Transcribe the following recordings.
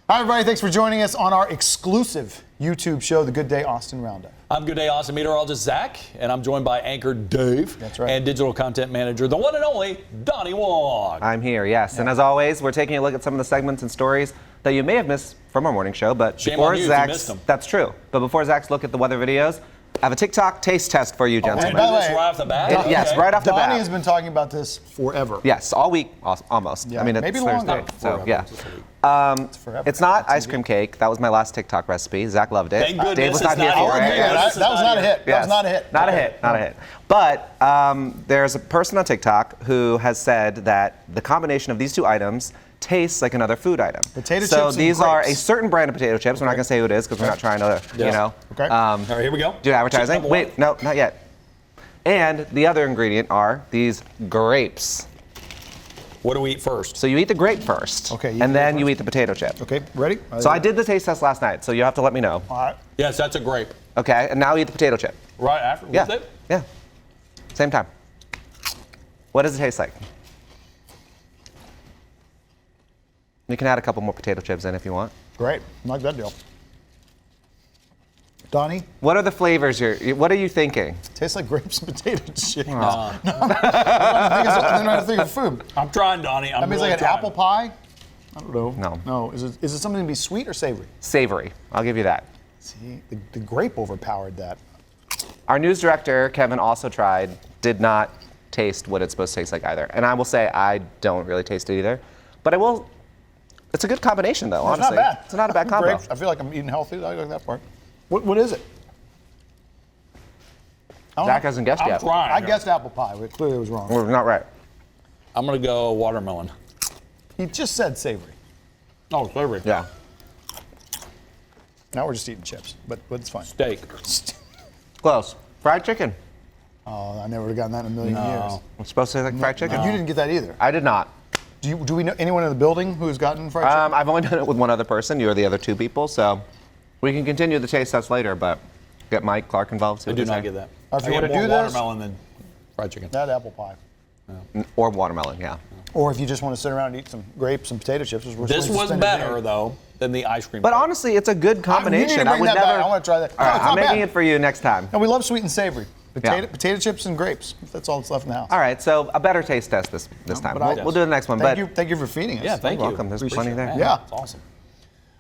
Hi, everybody. Thanks for joining us on our exclusive YouTube show, The Good Day Austin Roundup. I'm Good Day Austin meteorologist Zack, and I'm joined by anchor Dave. That's right. And digital content manager, the one and only Donny Wong. I'm here, yes. Yeah. And as always, we're taking a look at some of the segments and stories that you may have missed from our morning show. But Shame before on you if you Zack's, missed them. That's true. But before Zack's look at the weather videos, I have a TikTok taste test for you, gentlemen. by the way, right off the bat? Yes, right off the bat. Donny has been talking about this forever. Yes, all week, almost. Yeah, I mean, it's maybe Thursday, longer. so Forever. yeah. It's not ice cream cake. That was my last TikTok recipe. Zack loved it. Thank goodness Dave was it's not here not for here. it. Yeah, that was not a hit. That Yes. was not a hit. Not a hit. Not a hit. But there's a person on TikTok who has said that the combination of these two items tastes like another food item. Potato chips So and these are a grapes. certain brand of potato chips. We're not going to say who it is because we're not trying to, you know. Okay. All right, here we go. Do advertising. Chip number Wait, no, not yet. And the other ingredient are these grapes. What do we eat first? So you eat the grape first. Okay, you And eat then it you first. eat the potato chip. Okay, ready? So I did the taste test last night, so you have to let me know. All right. Yes, that's a grape. Okay, and now eat the potato chip. Right after? Yeah. With it? Yeah. Same time. What does it taste like? You can add a couple more potato chips in if you want. Great. I like that deal. Donny, What are the flavors what are you thinking? tastes like grapes and potato chips. No. I'm not thinking of food. I'm trying, Donny. I'm That means really like an trying. apple pie? I don't know. No. No. Is it something to be sweet or savory? Savory. I'll give you that. See, the grape overpowered that. Our news director, Kevin, also tried, did not taste what it's supposed to taste like either. And I will say I don't really taste it either. But I will, it's a good combination though, It's honestly. not bad. It's not a bad combo. Grapes, I feel like I'm eating healthy. I like that part. What is it? I don't Zack know. hasn't guessed I'm yet. trying. I guessed apple pie, but clearly it was wrong. We're not right. I'm going to go watermelon. He just said savory. Oh, savory. Yeah. Now we're just eating chips, but it's fine. Steak. Close. Fried chicken. Oh, I never would have gotten that in a million years. It's supposed to taste like fried chicken. You didn't get that either. I did not. Do we know anyone in the building who's gotten fried chicken? I've only done it with one other person. You are the other two people, so we can continue the taste test later, but get Mike Clark involved. See I what do they not say. get that. Or if you I wanna get more do this- watermelon than fried chicken. That apple pie. Or watermelon, yeah. Or if you just want to sit around and eat some grapes and potato chips. This was better, though, than the ice cream. But cake. honestly, it's a good combination. You need to bring that back. I want to try that. All right, it's I'm not making bad. it for you next time. No, we love sweet and savory. Yeah. Potato chips and grapes. That's all that's left in the house. All right, so a better taste test this time. but We'll do the next one. Thank you for feeding us. Yeah, thank you. welcome. There's plenty there. That. Yeah. It's awesome.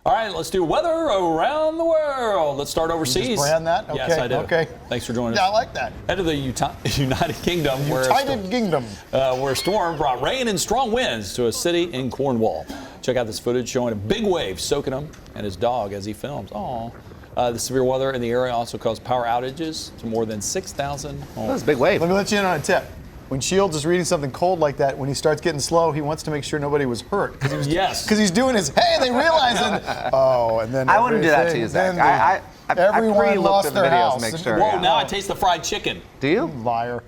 All right, let's do weather around the world. Let's start overseas. brand that? Yes, Okay, I do. okay. Thanks for joining Yeah, I us. like that. Head to the United Kingdom, United Kingdom. where a storm brought rain and strong winds to a city in Cornwall. Check out this footage showing a big wave soaking him and his dog as he films. Aww. The severe weather in the area also caused power outages to more than 6,000 homes. That was a big wave. Let me let you in on a tip. When Shields is reading something cold like that, when he starts getting slow, he wants to make sure nobody was hurt. Yes. Because he's doing his, hey, they realize it. Oh, and then I wouldn't do that to everything- you, Zach. then I everyone pre-looked lost at the their videos house. to make And- sure. Whoa, yeah. now I taste the fried chicken. Do you? Liar.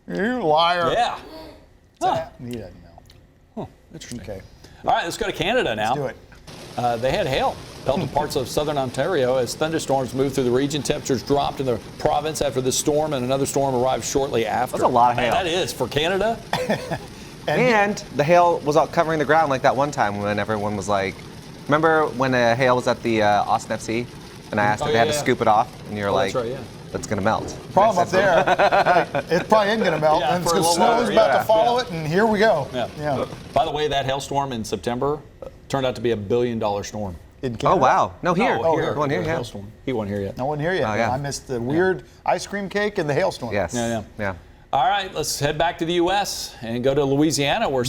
You liar. Yeah. Huh. He doesn't know. Interesting. Okay, All right, let's go to Canada now. do it. They had hail pelted parts of southern Ontario as thunderstorms moved through the region. Temperatures dropped in the province after the storm, and another storm arrived shortly after. That's a lot of hail. That is for Canada. And the hail was out covering the ground like that one time when everyone was like, remember when the hail was at the Austin FC? And I asked Oh, if they had yeah, to yeah. scoop it off, and you're like, that's right, yeah. it's going to melt. Problem up there, it probably ain't going to melt. Yeah, and for a the little snow while, is about yeah. to follow Yeah. it, and here we go. Yeah. By the way, that hailstorm in September turned out to be $1 billion storm. In Oh, Canada. wow. No, here. No, Here. One here, yeah. Hailstorm. He wasn't here yet. No one here yet. Oh, yeah. I missed the weird ice cream cake and the hailstorm. Yes. Yeah. All right, let's head back to the U.S. and go to Louisiana, where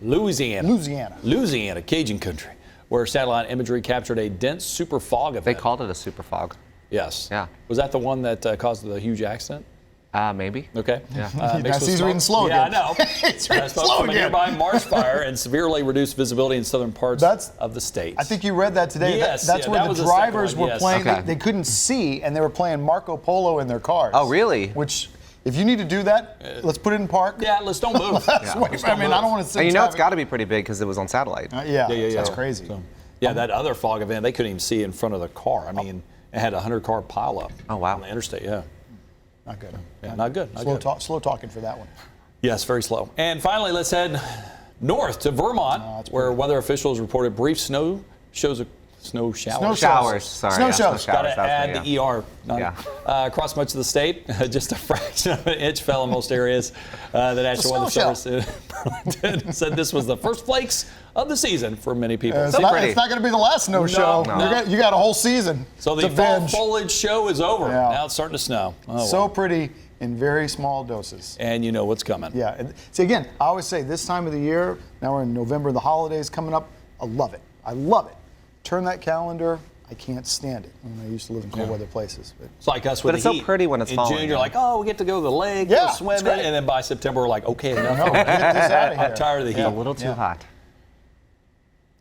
Louisiana, Cajun country, where satellite imagery captured a dense super fog event. They called it a super fog. Yes. Yeah. Was that the one that caused the huge accident? Maybe. Okay. Yeah. Now mixed with he's smoke. reading slow Yeah, again. I know. He's reading Smoke slow from a again. nearby marsh fire and severely reduced visibility in southern parts of the state. I think you read that today. Yes, That's yeah, where that the was the second drivers one, were yes. playing. Okay. They couldn't see, and they were playing Marco Polo in their cars. Oh, really? Which, if you need to do that, let's put it in park. Yeah, let's don't move. That's way- I mean, I don't want to sit And you in know it's traffic. got to be pretty big because it was on satellite. Yeah, that's crazy. So, yeah, that other fog event, they couldn't even see in front of the car. I mean, it had a 100-car pileup. Oh, wow. On the interstate, yeah. Not good. Yeah, not good. Not good. Slow talking for that one. Yes, very slow. And finally, let's head north to Vermont, where weather officials reported brief snow shows a snow shower. Snow Showers. Sorry. Snow yeah, shows. showers. Got to That was add me, the ER. Yeah. Across much of the state, just a fraction of an inch fell in most areas. The National Weather snow Service said this was the first flakes of the season for many people. It's So not, pretty. it's not going to be the last snow show. no. You got a whole season. So to the fall binge. foliage show is over. Yeah. Now it's starting to snow. Oh, So well. pretty in very small doses. And you know what's coming. Yeah. And see, again, I always say this time of the year, now we're in November, the holidays coming up, I love it. I love it. Turn that calendar, I can't stand it. I used to live in cold weather places. But It's like us with But it's the so heat. pretty when it's in falling, June, you're yeah. like, oh, we get to go to the lake, Yeah, go it's swimming, great. and then by September, we're like, okay, enough. no, get this out of here. I'm tired of the heat. A little too hot.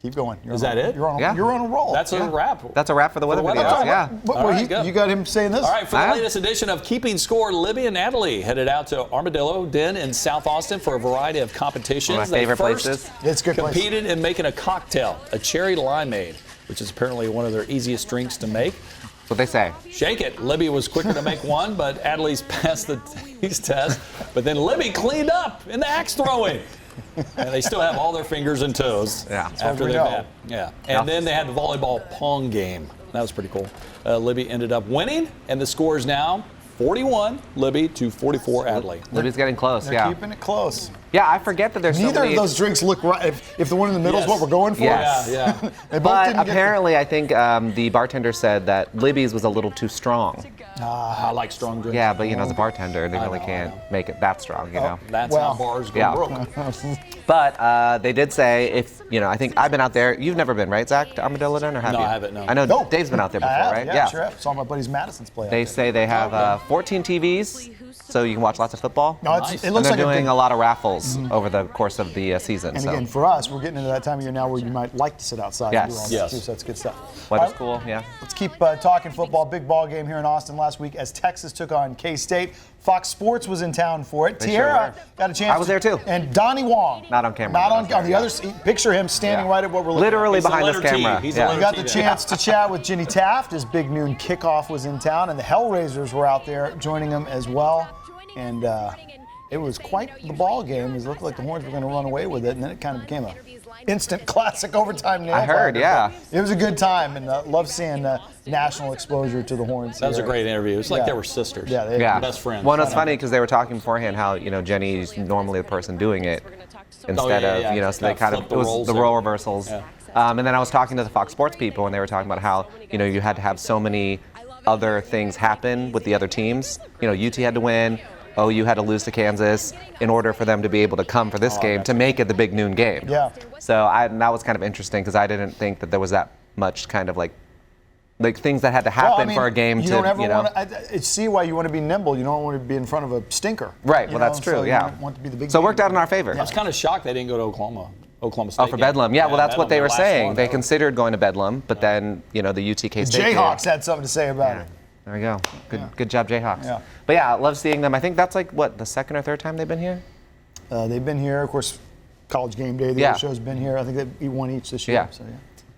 Keep going. Is that it? You're on, Yeah. you're on a roll. That's a wrap. That's a wrap for the weather weather. videos. Oh, Yeah. What, All right, good. you got him saying this? All right, for the Huh? latest edition of Keeping Score, Libby and Natalie headed out to Armadillo Den in South Austin for a variety of competitions. One of my They favorite first places. It's a good place. competed in making a cocktail, a cherry limeade, which is apparently one of their easiest drinks to make. That's what they say. Shake it. Libby was quicker to make one, but Adelie's passed the taste test. But then Libby cleaned up in the axe throwing. And they still have all their fingers and toes Yeah. after we they know. met. Yeah. And then they had the volleyball pong game. That was pretty cool. Libby ended up winning, and the score is now 41 Libby to 44 Adley. Libby's getting close. They're Yeah. keeping it close. Yeah. I forget that there's so Neither many. of those drinks look right. If the one in the middle is Yes. what we're going for, Yes. Yeah. they both But didn't get apparently, I think the bartender said that Libby's was a little too strong. I like strong drinks. Yeah, but you know, as a bartender, they really know, I can't know. make it that strong, you know. That's Well, how bars go yeah. broke. But they did say if you know, I think I've been out there. You've never been, right, Zach, to Armadillo Den, or have No, you? I haven't, no. I know No. Dave's been out there before, I have, right? Yeah, sure have. Saw my buddy's Madison's play. out They there. say they have 14 TVs, so you can watch lots of football. No, Nice. it And looks they're like doing a a lot of raffles over the course of the season. And so again, for us, we're getting into that time of year now where you might like to sit outside and do all Yes. that Yes. too, so that's good stuff. weather's All right, cool, yeah. Let's keep talking football. Big ball game here in Austin last week as Texas took on K-State. Fox Sports was in town for it. They sure Tierra were. got a chance. I was there too. And Donny Wong. Not on camera, Not but I on, was there, on the yeah. other seat. Picture him standing Yeah. right at what we're looking Literally He's the behind this letter T. camera. He's the Yeah. letter We got T the there. chance to chat with Ginny Taft. His big noon kickoff was in town, and the Hellraisers were out there joining him as well. And it was quite the ball game. It looked like the Horns were going to run away with it, and then it kind of became a instant classic overtime nail I heard, biter. yeah. But it was a good time, and love seeing national exposure to the Horns. That was a here. great interview. It's like Yeah. they were sisters. Yeah, they- Yeah. Best friends. Well, it's funny because they were talking beforehand how, you know, Jenny's normally the person doing it instead yeah, of, yeah. you know, so they Kinda kind of, flip it the was roles the there. role reversals. Yeah. And then I was talking to the Fox Sports people and they were talking about how, you know, you had to have so many other things happen with the other teams. You know, UT had to win. OU had to lose to Kansas in order for them to be able to come for this game to make it the big noon game. Yeah. So and that was kind of interesting because I didn't think that there was that much kind of like things that had to happen Well, I mean, for a game you to, don't ever you know. want to. I see why you want to be nimble. You don't want to be in front of a stinker. Right, you well, know? that's true, So yeah. You don't want to be the big. So it game. worked out in our favor. I was kind of shocked they didn't go to Oklahoma State. Oh, for Bedlam. Yeah, well, that's what Bedlam, they their were last saying. one. They considered going to Bedlam, but then, you know, the UTK State game. Jayhawks had something to say about it. There we go. Good job, Jayhawks. Yeah. But yeah, I love seeing them. I think that's like, what, the second or third time they've been here? They've been here, of course. College Game Day, the Yeah. other show's been here. I think they've won each this year. Yeah. So, yeah.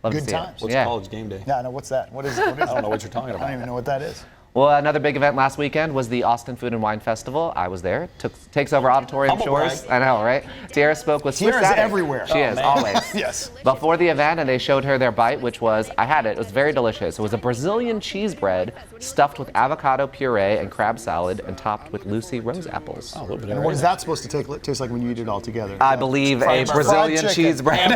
Love to Good see it. times. What's Yeah. College Game Day? Yeah, I know. What's that? What is it? What is I don't know what you're talking I about. don't even know what that is. Well, another big event last weekend was the Austin Food and Wine Festival. I was there. Takes over Auditorium Humble Shores. brag. I know, right? Tierra spoke with Swiss Tierra's Attic. everywhere. She Oh, is, man. always. Yes. Before the event, and they showed her their bite, which was, I had it. It was very delicious. It was a Brazilian cheese bread stuffed with avocado puree and crab salad and topped with Lucy rose apples. Oh, a little bit of And what is that supposed to taste like when you eat it all together? I believe a Fried Brazilian chicken. cheese bread.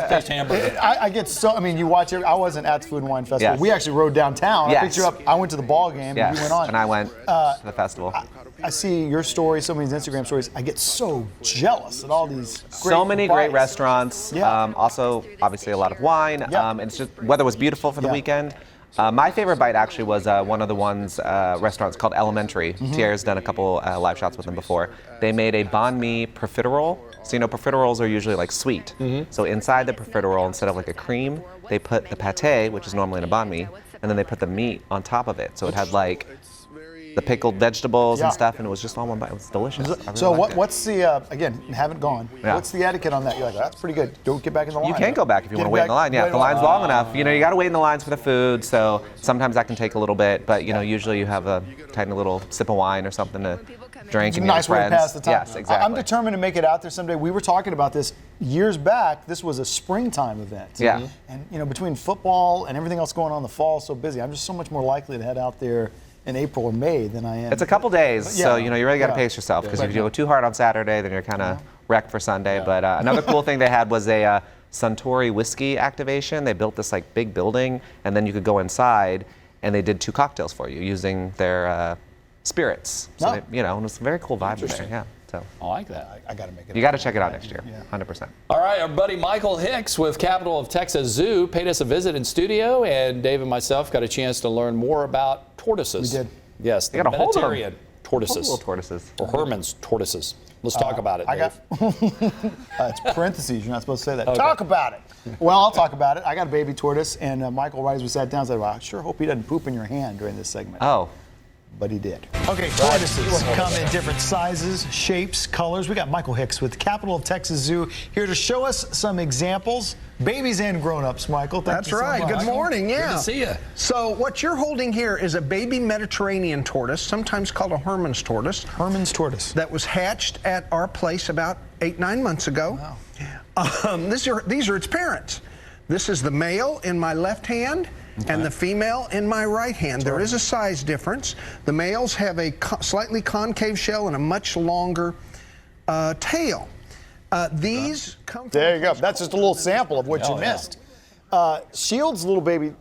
Taste hamburger. I get so. I mean, you watch it. I wasn't at the Food and Wine Festival. Yes. We actually rode downtown. Yes. I picked you up. I went to the ball game. Yes, And you went on. and I went to the festival. I see your stories, some of these Instagram stories. I get so jealous at all these. So many great bites. restaurants. Yeah. Also, obviously, a lot of wine. Yeah. And it's just weather was beautiful for the Yeah. weekend. My favorite bite actually was one of the ones restaurants called Elementary. Mm-hmm. Tierra's done a couple live shots with them before. They made a banh mi profiterole. So you know, profiteroles are usually like sweet. So inside the profiterole, instead of like a cream, they put the pate, which is normally in a banh mi, and then they put the meat on top of it. So it had like the pickled vegetables Yeah. and stuff, and it was just all one bite. It was delicious. I really So liked it. what's the again? Haven't gone. Yeah. What's the etiquette on that? You're like, that's pretty good. Don't get back in the line. You can go back if you Get want to wait in the back- line. Yeah, wait if the in line's long enough. You know, you got to wait in the lines for the food, so sometimes that can take a little bit. But you know, usually you have a tiny little sip of wine or something to drinking. Nice way to pass the time. Yes, exactly. I'm determined to make it out there someday. We were talking about this years back. This was a springtime event. Yeah. And between football and everything else going on in the fall, so busy. I'm just so much more likely to head out there in April or May than I am. It's a couple days, so you really got to pace yourself, because if you go too hard on Saturday, then you're kind of wrecked for Sunday. Yeah. But another cool thing they had was a Suntory whiskey activation. They built this big building, and then you could go inside, and they did 2 cocktails for you using their spirits. So it was a very cool vibe there. Yeah. So I like that. I got to make it. You got to check it out next year, 100%. All right, our buddy Michael Hicks with Capital of Texas Zoo paid us a visit in studio, and Dave and myself got a chance to learn more about tortoises. We did. Yes, the You gotta hold 'em. Mediterranean tortoises. Little tortoises. Or Herman's tortoises. Let's talk about it, I Dave. got it's parentheses. You're not supposed to say that. Okay. Talk about it. Well, I'll talk about it. I got a baby tortoise, and Michael, right as we sat down, said, "Well, I sure hope he doesn't poop in your hand during this segment." Oh. But he did. Okay, tortoises come in different sizes, shapes, colors. We got Michael Hicks with Capital of Texas Zoo here to show us some examples, babies and grown-ups, Michael. Thank That's you so right. much. Good morning. Yeah. Good to see you. So what you're holding here is a baby Mediterranean tortoise, sometimes called a Herman's tortoise. Herman's tortoise. That was hatched at our place about 8-9 months ago. Wow. These are its parents. This is the male in my left hand. Okay. And the female in my right hand. There is a size difference. The males have a slightly concave shell and a much longer tail. These come from... There you go. That's just a little sample of what you missed. Shields' little baby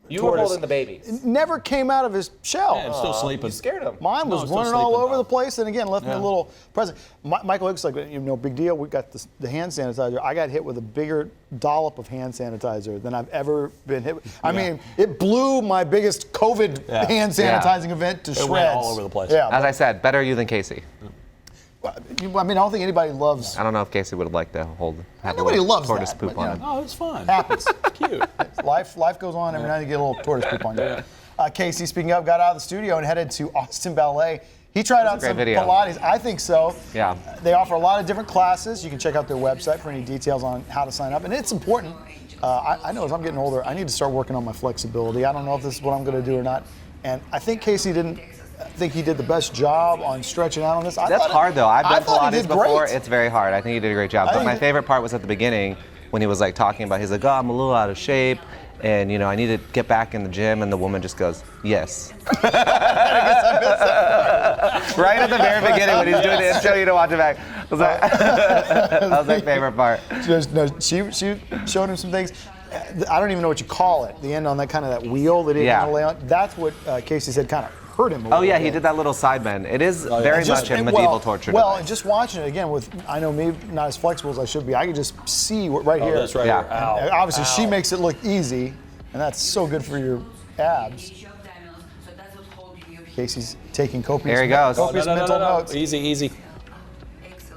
You were holding the babies. never came out of his shell. Yeah, it's still sleeping. You scared him. Mine was running all over the place, and again, left me a little present. Michael Hicks, big deal. We got the hand sanitizer. I got hit with a bigger dollop of hand sanitizer than I've ever been hit with. I mean, it blew my biggest COVID hand sanitizing event to shreds. Went all over the place. Yeah. As I said, better you than Casey. I don't think anybody loves. I don't know if Casey would have liked to have Nobody loves tortoise that, poop but, on him. Oh, it's fun. Happens. Cute. Life goes on. Every night you get a little tortoise poop on you. Casey, speaking of, got out of the studio and headed to Austin Ballet. He tried out some Pilates. I think so. Yeah. They offer a lot of different classes. You can check out their website for any details on how to sign up. And it's important. I know as I'm getting older, I need to start working on my flexibility. I don't know if this is what I'm going to do or not. And I think Casey didn't think he did the best job on stretching out on this. That's hard, though. I've done Pilates before. Great. It's very hard. I think he did a great job. But my favorite part was at the beginning when he was talking about, he's like, oh, I'm a little out of shape. And, I need to get back in the gym. And the woman just goes, yes. Right at the very beginning when he's doing the intro, you don't watch it back. That was my favorite part. She showed him some things. I don't even know what you call it. The end on that wheel that he didn't lay on. That's what Casey said kind of hurt him a little bit. He did that little side bend. It is very much a medieval torture device. Well, and just watching it again I know me not as flexible as I should be, I can just see right here. That's right. Yeah. Ow. Obviously, she makes it look easy, and that's so good for your abs. Casey's taking copious mental notes. Easy.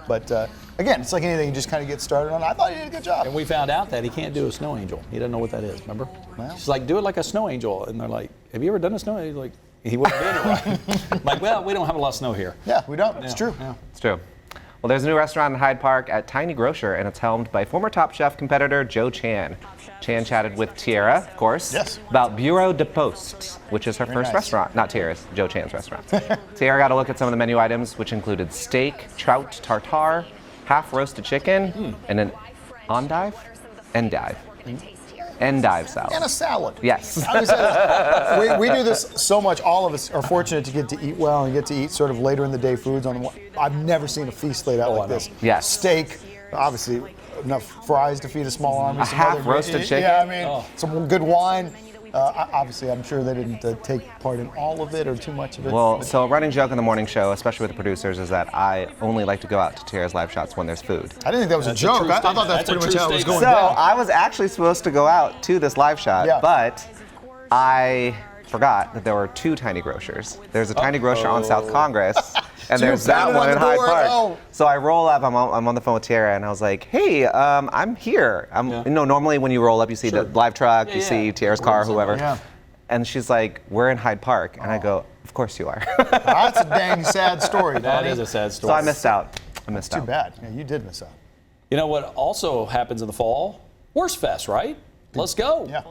But again, it's like anything, you just kind of get started on. I thought he did a good job. And we found out that he can't do a snow angel. He doesn't know what that is, remember? Well. She's like, do it like a snow angel. And they're like, have you ever done a snow angel? Like, he wouldn't do it right. Like, well, we don't have a lot of snow here. Yeah, we don't. It's true. Yeah. It's true. Well, there's a new restaurant in Hyde Park at Tiny Grocer, and it's helmed by former Top Chef competitor Joe Chan. Chan chatted with Tierra, of course, about Bureau de Poste, which is her first restaurant. Not Tierra's, Joe Chan's restaurant. Tierra got a look at some of the menu items, which included steak, trout tartare, half-roasted chicken, and an endive salad. And a salad. Yes. We do this so much. All of us are fortunate to get to eat well and get to eat sort of later in the day foods. I've never seen a feast laid out like this. Yes. Steak, obviously enough fries to feed a small army. A half-roasted chicken. Yeah, some good wine. Obviously, I'm sure they didn't take part in all of it or too much of it. Well, so a running joke on the morning show, especially with the producers, is that I only like to go out to Tierra's live shots when there's food. I didn't think that was a joke. I thought that's pretty much how it was going So down. I was actually supposed to go out to this live shot, but I forgot that there were 2 Tiny Grocers. There's a Tiny Grocer on South Congress, and there's that one in Hyde Park. So I roll up, I'm on the phone with Tierra, and I was like, hey, I'm here. Normally when you roll up, you see the live truck, you see Tierra's car, whoever. Yeah. And she's like, we're in Hyde Park. And I go, of course you are. That's a dang sad story, That is a sad story. So I missed out. Too bad. Yeah, you did miss out. You know what also happens in the fall? Warfest, right? Let's go. Yeah.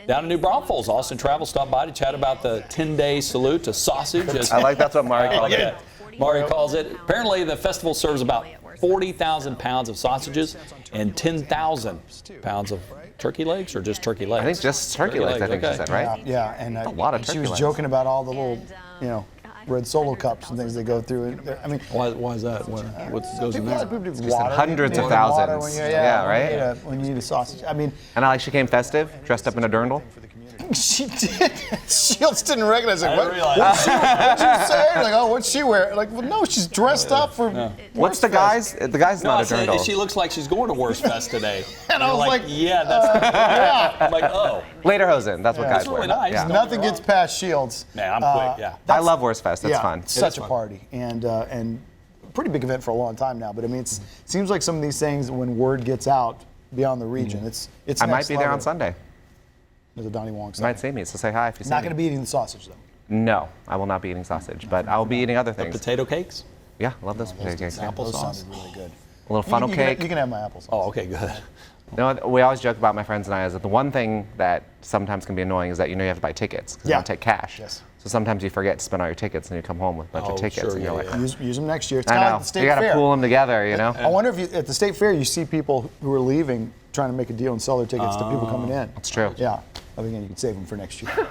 Down in New Braunfels, Austin Travel stopped by to chat about the 10-day salute to sausage. I like that's what Mari called it. Mari calls it. Apparently, the festival serves about 40,000 pounds of sausages and 10,000 pounds of turkey legs, or just turkey legs? I think just turkey legs, I think she said, right? Yeah, and a lot of she turkey was legs. joking about all the little, red Solo cups and things they go through. And I mean, Why is that? What goes in there? people do Just water. hundreds of You need water thousands. when Yeah, right? When you eat a sausage. I mean, And I like she came festive, dressed up in a dirndl. she did. Shields didn't recognize it. I What didn't realize what'd you say? Like, oh, what's she wear? Like, well, no, she's dressed up for. What's the guy's? The guy's No, I not a said, dirndl. she looks like she's going to Warfest today. And I you're was like, yeah, that's. Yeah. I'm like, oh, Lederhosen, that's what Yeah. guys It's really wear. nice. Yeah. No. Nothing gets past Shields. man, I'm quick. Yeah. I love Warfest, that's yeah, fun. It's such a fun. party and a pretty big event for a long time now. But I mean, it seems like some of these things, when word gets out beyond the region, it's. I might next be there on level. Sunday. There's a Donny Wong You song. might see me, so say hi if you see Not me. going to be eating the sausage though. No, I will not be eating sausage, but I'll be eating other things. Potato cakes, Yeah, I love those potato cakes. Yeah. apple Those sauce. sounded really good. A little funnel you cake. You can have my applesauce. Oh, okay, good. You know what, we always joke about, my friends and I, is that the one thing that sometimes can be annoying is that you have to buy tickets because Yeah. they don't take cash. Yes. So sometimes you forget to spend all your tickets and you come home with a bunch Oh, of tickets sure, and you're yeah, like, yeah. Use them next year. It's I kind of know. like the state You got to fair. pool them together, you know? I wonder if at the state fair you see people who are leaving trying to make a deal and sell their tickets to people coming in. That's true. Yeah. I think you can save them for next year.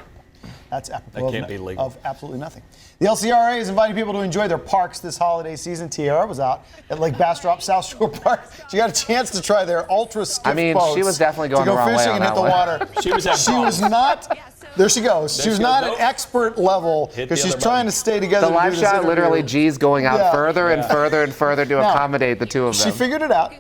That's apropos can't be legal. of absolutely nothing. The LCRA is inviting people to enjoy their parks this holiday season. Tiara was out at Lake Bastrop South Shore Park. She got a chance to try their ultra skiff I mean, boats she was definitely going to go the wrong way fishing on and hit that the one. water. She was having She was not. There she goes. She was she not goes. at Nope. expert level Hit because the she's other trying button. to stay together. The to live do this shot, interview. literally, G's going out Yeah. further and further and further to Now, accommodate the two of them. She figured it out.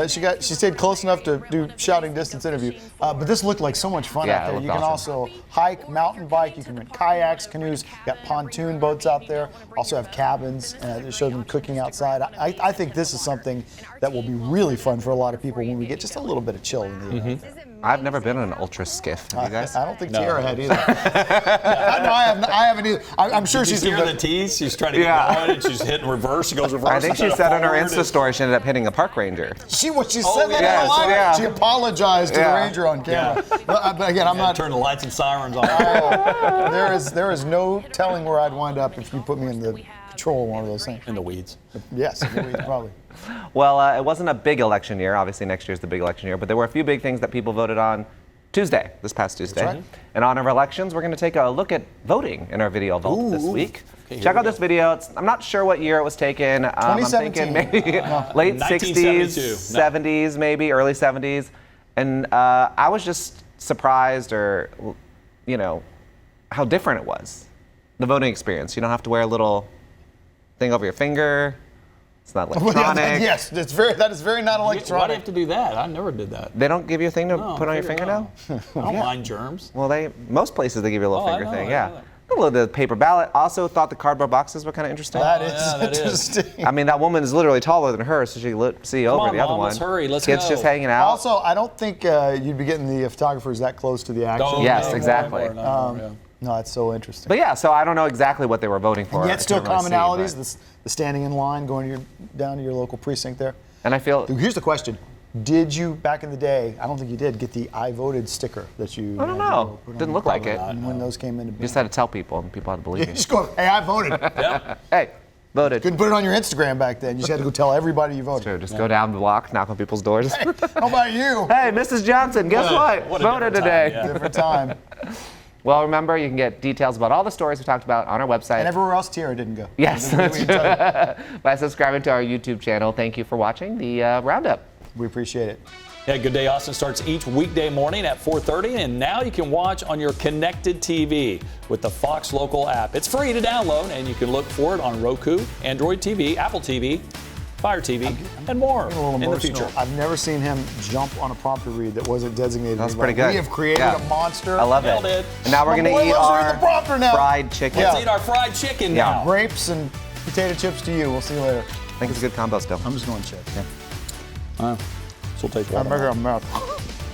She stayed close enough to do shouting distance interview. But this looked like so much fun Yeah, out it there. looked You can awesome. also hike, mountain bike. You can rent kayaks, canoes. Got pontoon boats out there. Also have cabins. They show them cooking outside. I think this is something that will be really fun for a lot of people when we get just a little bit of chill in the event. I've never been on an ultra skiff. Have you guys? I don't think No. Tiara had either. I haven't either. I'm sure She's she's hear the tease. She's trying to get Yeah. going, and she's hitting reverse. She goes reverse. I think she instead of said on her forward, Insta and- story she ended up hitting a park ranger. She said that yes, on live. yeah. She apologized to the Yeah. ranger on camera. But again, I'm not. Turn the lights and sirens on. There is no telling where I'd wind up if you put me in the control of one of those things. In the weeds. Yes, probably. Well, it wasn't a big election year. Obviously, next year's the big election year, but there were a few big things that people voted on this past Tuesday. right. And on our elections, we're going to take a look at voting in our video vault this week. Okay, here Check we out go. this video. I'm not sure what year it was taken. I'm 2017. thinking maybe late 1972. 60s, No. 70s, maybe early 70s. And I was just surprised, or how different it was. The voting experience. You don't have to wear a little thing over your finger. It's not electronic. Yes, that is very not Why do you electronic. have to do that? I never did that. They don't give you a thing to No, put on your figure it fingernail? out. I don't mind germs. Well, most places they give you a little Oh, I finger know, thing, I yeah. know that. A little bit of paper ballot. Also thought the cardboard boxes were kind of interesting. That is yeah, that is. interesting. I mean, that woman is literally taller than her, so she could see over on, the other Mom, one. let's hurry, let's Kids go. just hanging out. Also, I don't think you'd be getting the photographers that close to the action. Don't- Yes, no, exactly. no, no, yeah. No, it's so interesting. But yeah, so I don't know exactly what they were voting for. I Yet still couldn't really see, commonalities. but- The standing in line, going down to your local precinct there. And I feel, Here's the question: did you back in the day? I don't think you did get the "I voted" sticker that you. I don't know. put on Didn't your look like probably it. not. And when those came into you being, just had to tell people, and people had to believe you you. just go, "Hey, I voted." Yeah. Hey, voted. Couldn't put it on your Instagram back then. You just had to go tell everybody you voted. Sure, just go down the block, knock on people's doors. How about you? Hey, Mrs. Johnson, guess what? what a Voted different today. time, yeah. Different time. Well, remember, you can get details about all the stories we talked about on our website. And everywhere else, Tiara didn't go. Yes, We can tell you. by subscribing to our YouTube channel. Thank you for watching the Roundup. We appreciate it. Yeah, Good Day Austin starts each weekday morning at 4:30, and now you can watch on your connected TV with the Fox Local app. It's free to download, and you can look for it on Roku, Android TV, Apple TV, Fire TV, and more A little in the emotional. future. I've never seen him jump on a prompter read that wasn't designated. That's anybody. pretty good. We have created Yeah. a monster. I love Nailed it. it. And now we're My going boy to eat loves to read our the prompter now. fried chicken. Yeah. Let's eat our fried chicken Yeah. now. Grapes and potato chips to you. We'll see you later. I think it's a good combo still. I'm just going to check. So we'll take I'm one. making a mess.